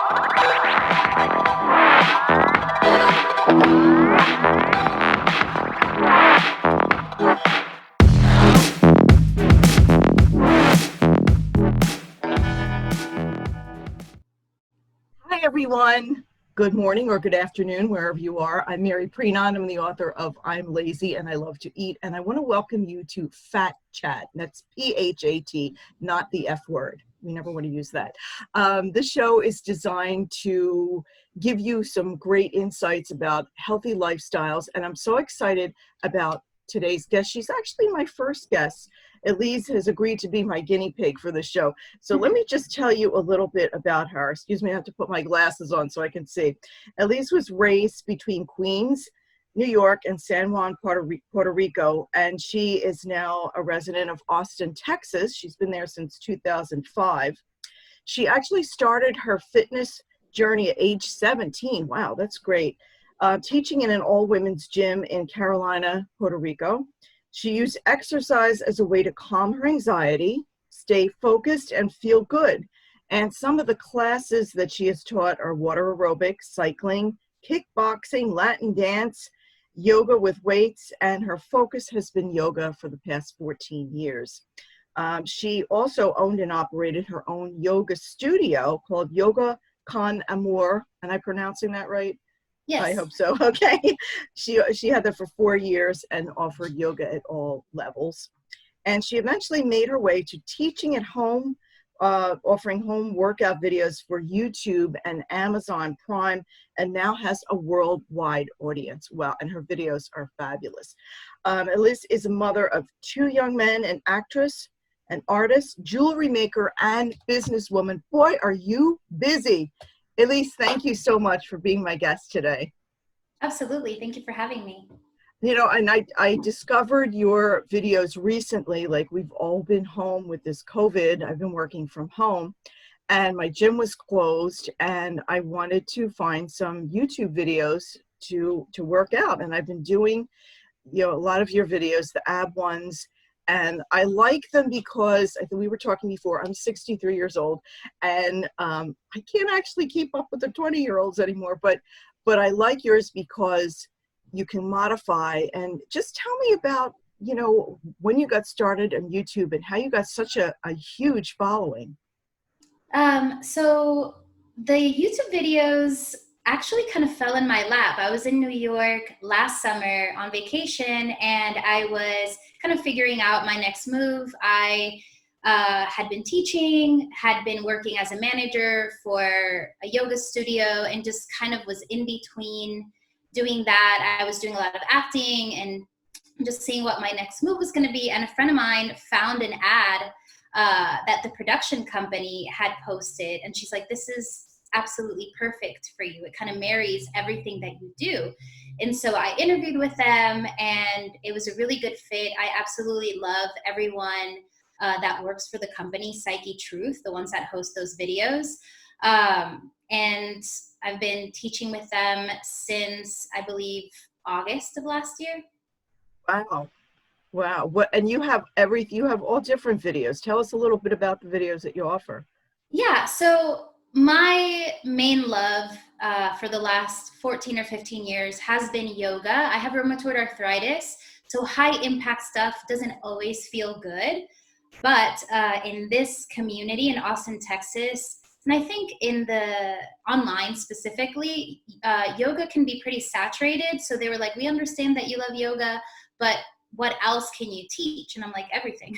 Hi, everyone. Good morning or good afternoon, wherever you are. I'm Mary Preenon. I'm the author of I'm Lazy and I Love to Eat. And I want to welcome you to Phat Chat. That's P-H-A-T, not the F word. We never want to use that. This show is designed to give you some great insights about healthy lifestyles. And I'm so excited about today's guest. She's actually my first guest. Eliz has agreed to be my guinea pig for the show. So let me just tell you a little bit about her. Excuse me, I have to put my glasses on so I can see. Eliz was raised between Queens, New York, and San Juan, Puerto Rico, and she is now a resident of Austin, Texas. She's been there since 2005. She actually started her fitness journey at age 17. Wow, that's great. Teaching in an all-women's gym in Carolina, Puerto Rico. She used exercise as a way to calm her anxiety, stay focused, and feel good. And some of the classes that she has taught are water aerobics, cycling, kickboxing, Latin dance, yoga with weights, and her focus has been yoga for the past 14 years. She also owned and operated her own yoga studio called Yoga Con Amor. Am I pronouncing that right? Yes. I hope so. Okay. She had that for 4 years and offered yoga at all levels. And she eventually made her way to teaching at home, offering home workout videos for YouTube and Amazon Prime, and now has a worldwide audience. Wow. And her videos are fabulous. Eliz is a mother of 2 young men, an actress, an artist, jewelry maker, and businesswoman. Boy, are you busy. Eliz, thank you so much for being my guest today. Absolutely. Thank you for having me. You know, and I discovered your videos recently. Like, we've all been home with this COVID. I've been working from home and my gym was closed and I wanted to find some YouTube videos to work out. And I've been doing, a lot of your videos, the ab ones. And I like them because I think we were talking before, I'm 63 years old and I can't actually keep up with the 20-year-olds anymore, but I like yours because you can modify. And just tell me about, when you got started on YouTube and how you got such a huge following. So the YouTube videos actually kind of fell in my lap. I was in New York last summer on vacation and I was kind of figuring out my next move. I had been teaching, had been working as a manager for a yoga studio and just kind of was in between doing that. I was doing a lot of acting and just seeing what my next move was going to be. And a friend of mine found an ad that the production company had posted. And she's like, this is absolutely perfect for you. It kind of marries everything that you do. And so I interviewed with them and it was a really good fit. I absolutely love everyone that works for the company, Psyche Truth, the ones that host those videos. And I've been teaching with them since, I believe, August of last year. Wow. Wow. And you have all different videos. Tell us a little bit about the videos that you offer. Yeah. So my main love for the last 14 or 15 years has been yoga. I have rheumatoid arthritis, so high impact stuff doesn't always feel good. But in this community in Austin, Texas, and I think in the online specifically, yoga can be pretty saturated. So they were like, we understand that you love yoga, but what else can you teach? And I'm like, everything.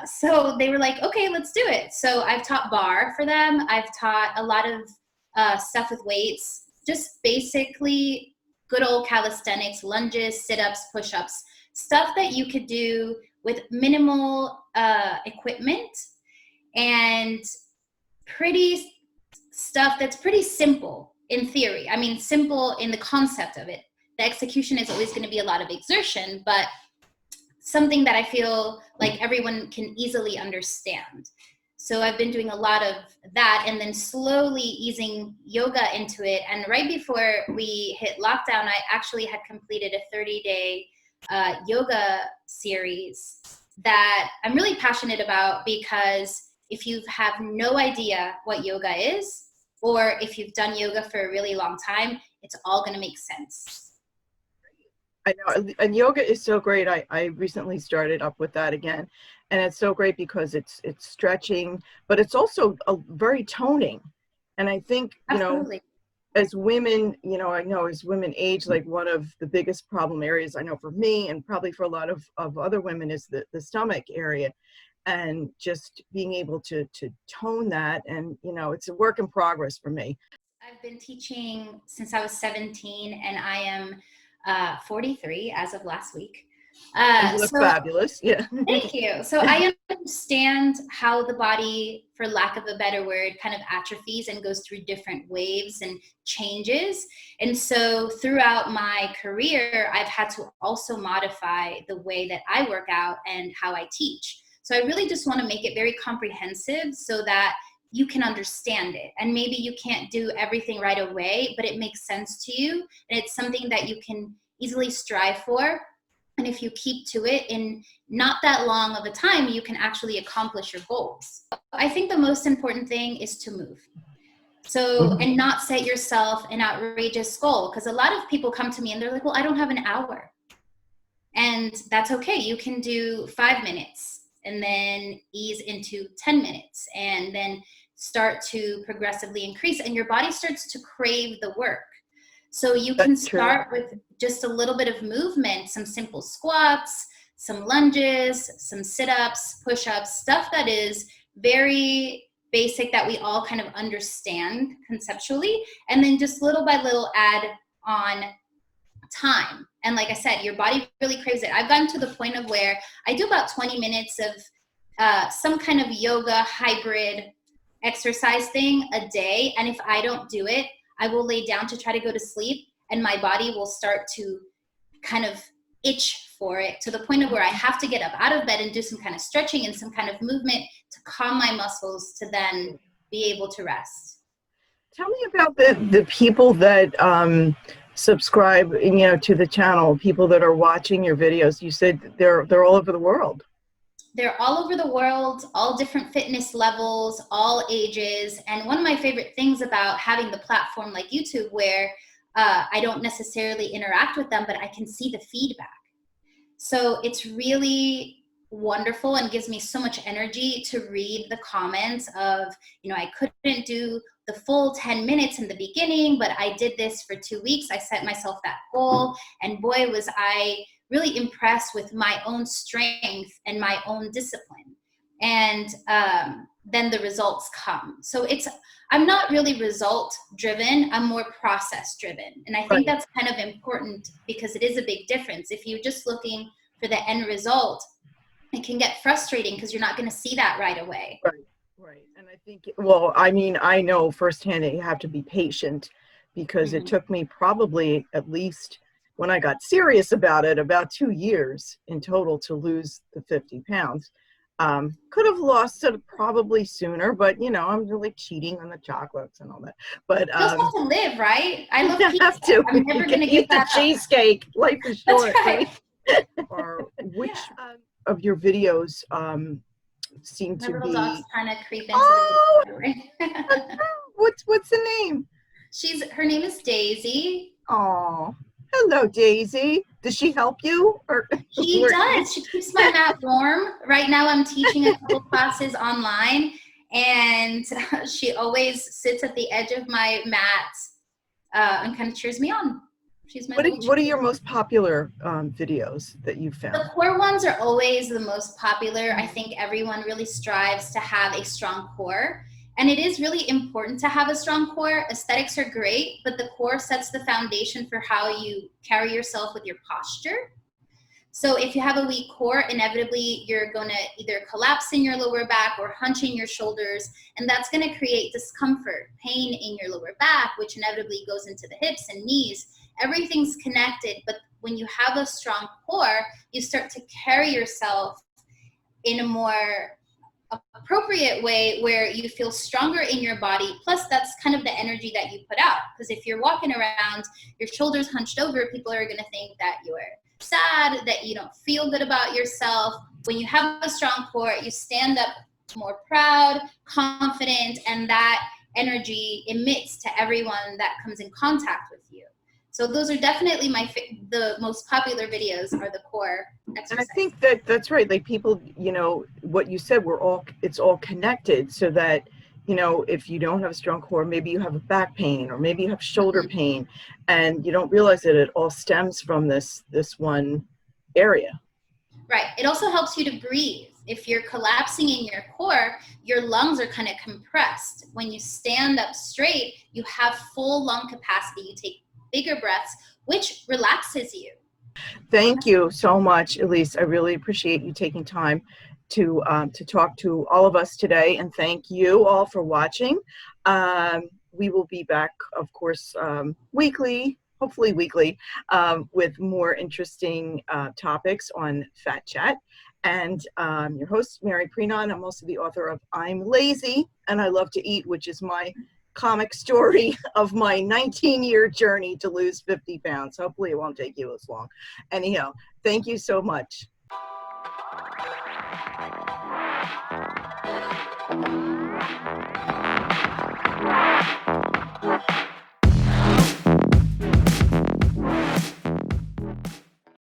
So they were like, okay, let's do it. So I've taught bar for them. I've taught a lot of stuff with weights, just basically good old calisthenics, lunges, sit-ups, push-ups, stuff that you could do with minimal equipment and pretty stuff that's pretty simple in theory. I mean, simple in the concept of it. The execution is always going to be a lot of exertion, but something that I feel like everyone can easily understand. So I've been doing a lot of that and then slowly easing yoga into it. And right before we hit lockdown, I actually had completed a 30-day yoga series that I'm really passionate about, because if you have no idea what yoga is, or if you've done yoga for a really long time, it's all going to make sense. I know, and yoga is so great. I recently started up with that again, and it's so great because it's stretching, but it's also very toning. And I think, Absolutely. as women, I know as women age, like one of the biggest problem areas I know for me and probably for a lot of other women is the stomach area. And just being able to tone that, and it's a work in progress for me. I've been teaching since I was 17, and I am 43 as of last week. And you look fabulous. Yeah. Thank you. So I understand how the body, for lack of a better word, kind of atrophies and goes through different waves and changes. And so throughout my career, I've had to also modify the way that I work out and how I teach. So I really just want to make it very comprehensive so that you can understand it. And maybe you can't do everything right away, but it makes sense to you. And it's something that you can easily strive for. And if you keep to it in not that long of a time, you can actually accomplish your goals. I think the most important thing is to move. So, and not set yourself an outrageous goal, because a lot of people come to me and they're like, well, I don't have an hour. And that's okay. You can do 5 minutes and then ease into 10 minutes and then start to progressively increase, and your body starts to crave the work. So you can start with just a little bit of movement, some simple squats, some lunges, some sit-ups, push-ups, stuff that is very basic that we all kind of understand conceptually, and then just little by little add on time. And like I said, your body really craves it. I've gotten to the point of where I do about 20 minutes of some kind of yoga hybrid exercise thing a day, and if I don't do it, I will lay down to try to go to sleep, and my body will start to kind of itch for it to the point of where I have to get up out of bed and do some kind of stretching and some kind of movement to calm my muscles to then be able to rest. Tell me about the people that subscribe, to the channel, people that are watching your videos. You said they're all over the world. They're all over the world, all different fitness levels, all ages. And one of my favorite things about having the platform like YouTube, where I don't necessarily interact with them, but I can see the feedback. So it's really wonderful and gives me so much energy to read the comments of, I couldn't do the full 10 minutes in the beginning, but I did this for 2 weeks. I set myself that goal, and boy, was I really impressed with my own strength and my own discipline. And then the results come. So I'm not really result driven. I'm more process driven. And I think that's kind of important, because it is a big difference. If you're just looking for the end result, it can get frustrating because you're not going to see that right away. Right. And I think, well, I mean, I know firsthand that you have to be patient, because it took me probably, at least when I got serious about it, about 2 years in total to lose the 50 pounds. Could have lost it probably sooner, but I'm really cheating on the chocolates and all that. But you also have to live, right? I love pizza. Have to. I'm never going to eat the cheesecake. Life is short. That's right. Or which of your videos seem to be? My little dog's trying to creep into the What's the name? Her name is Daisy. Oh, hello, Daisy. Does she help you? Or she does. She keeps my mat warm. Right now I'm teaching a couple classes online, and she always sits at the edge of my mat and kind of cheers me on. She's my what are your most popular videos that you've found? The core ones are always the most popular. I think everyone really strives to have a strong core. And it is really important to have a strong core. Aesthetics are great, but the core sets the foundation for how you carry yourself with your posture. So if you have a weak core, inevitably you're going to either collapse in your lower back or hunch in your shoulders, and that's going to create discomfort, pain in your lower back, which inevitably goes into the hips and knees. Everything's connected, but when you have a strong core, you start to carry yourself in a more appropriate way where you feel stronger in your body. Plus, that's kind of the energy that you put out. Because if you're walking around, your shoulders hunched over, people are going to think that you're sad, that you don't feel good about yourself. When you have a strong core, you stand up more proud, confident, and that energy emits to everyone that comes in contact with you. So those are definitely the most popular videos are the core exercises. And I think that that's right. Like people, you know, what you said, it's all connected, so that, you know, if you don't have a strong core, maybe you have a back pain or maybe you have shoulder pain, and you don't realize that it all stems from this one area. Right. It also helps you to breathe. If you're collapsing in your core, your lungs are kind of compressed. When you stand up straight, you have full lung capacity. You take bigger breaths, which relaxes you. Thank you so much, Eliz. I really appreciate you taking time to talk to all of us today, and thank you all for watching. We will be back, of course, weekly, hopefully weekly, with more interesting topics on Phat Chat. And your host, Mary Prenon. I'm also the author of I'm Lazy and I Love to Eat, which is my comic story of my 19-year journey to lose 50 pounds. Hopefully it won't take you as long. Anyhow, thank you so much.